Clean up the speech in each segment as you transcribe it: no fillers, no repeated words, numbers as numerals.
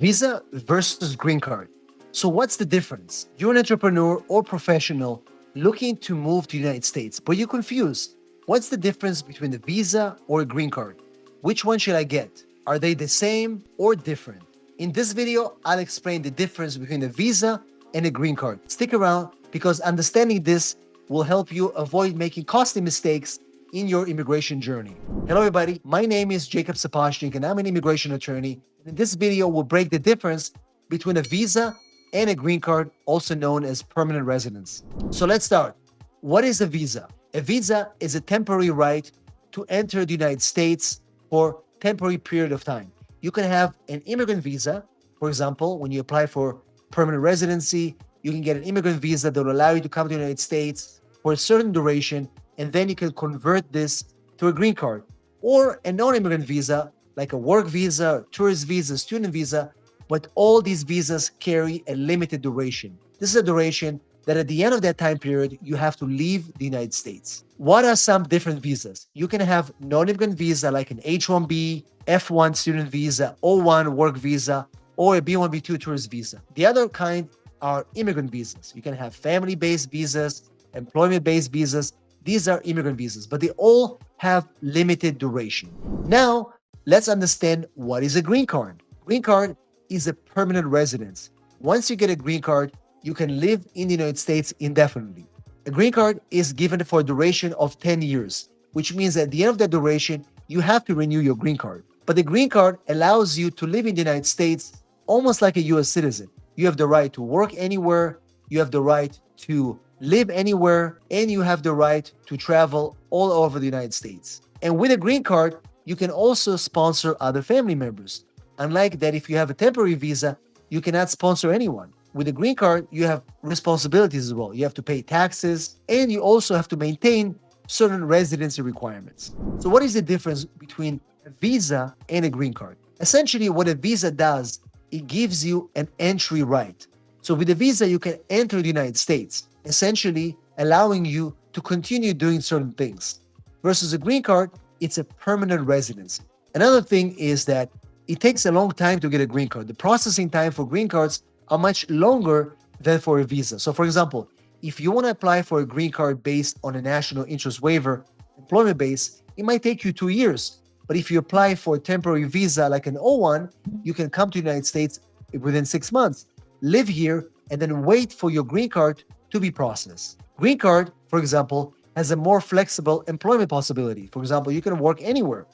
Visa versus green card. So what's the difference? You're an entrepreneur or professional looking to move to the United States, but you're confused. What's the difference between a visa or a green card? Which one should I get? Are they the same or different? In this video, I'll explain the difference between a visa and a green card. Stick around because understanding this will help you avoid making costly mistakes in your immigration journey. Hello everybody, my name is Jacob Sapochnick and I'm an immigration attorney. In this video, we'll break the difference between a visa and a green card, also known as permanent residence. So let's start. What is a visa? A visa is a temporary right to enter the United States for a temporary period of time. You can have an immigrant visa. For example, when you apply for permanent residency, you can get an immigrant visa that will allow you to come to the United States for a certain duration, and then you can convert this to a green card. Or a non-immigrant visa, like a work visa, tourist visa, student visa, but all these visas carry a limited duration. This is a duration that at the end of that time period, you have to leave the United States. What are some different visas? You can have non-immigrant visa like an H-1B, F-1 student visa, O-1 work visa, or a B-1, B-2 tourist visa. The other kind are immigrant visas. You can have family-based visas, employment-based visas. These are immigrant visas, but they all have limited duration. Now, let's understand what is a green card. Green card is a permanent residence. Once you get a green card, you can live in the United States indefinitely. A green card is given for a duration of 10 years, which means at the end of that duration, you have to renew your green card. But the green card allows you to live in the United States almost like a US citizen. You have the right to work anywhere, you have the right to live anywhere, and you have the right to travel all over the United States. And with a green card, you can also sponsor other family members. Unlike that, if you have a temporary visa, you cannot sponsor anyone. With a green card, you have responsibilities as well. You have to pay taxes, and you also have to maintain certain residency requirements. So what is the difference between a visa and a green card? Essentially, what a visa does, it gives you an entry right. So with a visa, you can enter the United States, essentially allowing you to continue doing certain things. Versus a green card, it's a permanent residence. Another thing is that it takes a long time to get a green card. The processing time for green cards are much longer than for a visa. So for example, if you want to apply for a green card based on a national interest waiver, employment base, it might take you 2 years. But if you apply for a temporary visa like an O1, you can come to the United States within 6 months, live here, and then wait for your green card to be processed. Green card, for example, has a more flexible employment possibility. For example, you can work anywhere.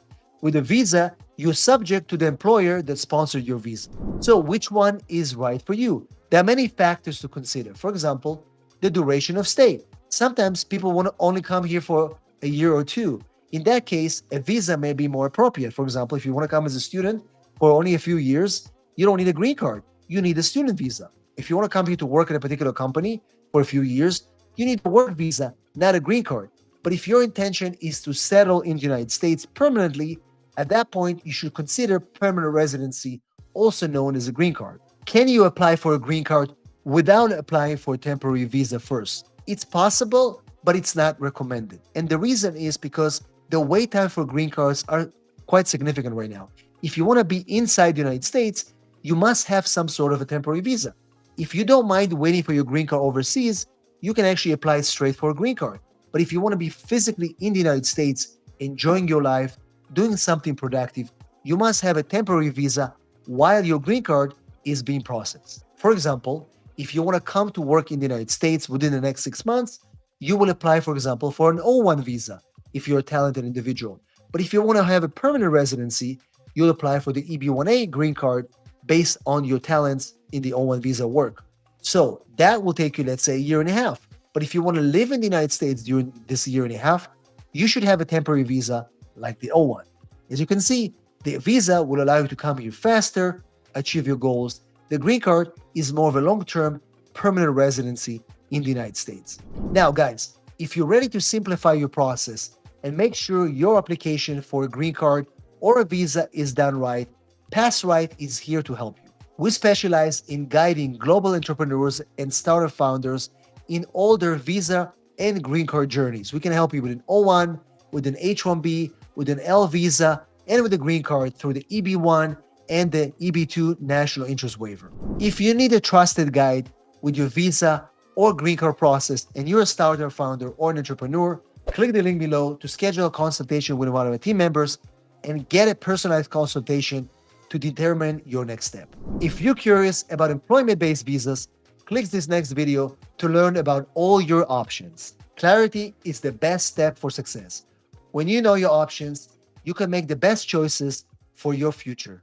With a visa, you're subject to the employer that sponsored your visa. So which one is right for you? There are many factors to consider. For example, the duration of stay. Sometimes people want to only come here for a year or two. In that case, a visa may be more appropriate. For example, if you want to come as a student for only a few years, you don't need a green card. You need a student visa. If you want to come here to work at a particular company for a few years, you need a work visa, not a green card. But if your intention is to settle in the United States permanently, at that point, you should consider permanent residency, also known as a green card. Can you apply for a green card without applying for a temporary visa first? It's possible, but it's not recommended. And the reason is because the wait time for green cards are quite significant right now. If you want to be inside the United States, you must have some sort of a temporary visa. If you don't mind waiting for your green card overseas, you can actually apply straight for a green card. But if you want to be physically in the United States, enjoying your life, doing something productive, you must have a temporary visa while your green card is being processed. For example, if you want to come to work in the United States within the next 6 months, you will apply, for example, for an O1 visa if you're a talented individual. But if you want to have a permanent residency, you'll apply for the EB-1A green card based on your talents in the O1 visa work. So that will take you, let's say, a year and a half. But if you want to live in the United States during this year and a half, you should have a temporary visa like the O1. As you can see, the visa will allow you to come here faster, achieve your goals. The green card is more of a long-term permanent residency in the United States. Now, guys, if you're ready to simplify your process and make sure your application for a green card or a visa is done right, PassRight is here to help you. We specialize in guiding global entrepreneurs and startup founders in all their visa and green card journeys. We can help you with an O1, with an H-1B, with an L visa, and with a green card through the EB-1 and the EB2 national interest waiver. If you need a trusted guide with your visa or green card process and you're a starter, founder, or an entrepreneur, click the link below to schedule a consultation with one of our team members and get a personalized consultation to determine your next step. If you're curious about employment-based visas, click this next video to learn about all your options. Clarity is the best step for success. When you know your options, you can make the best choices for your future.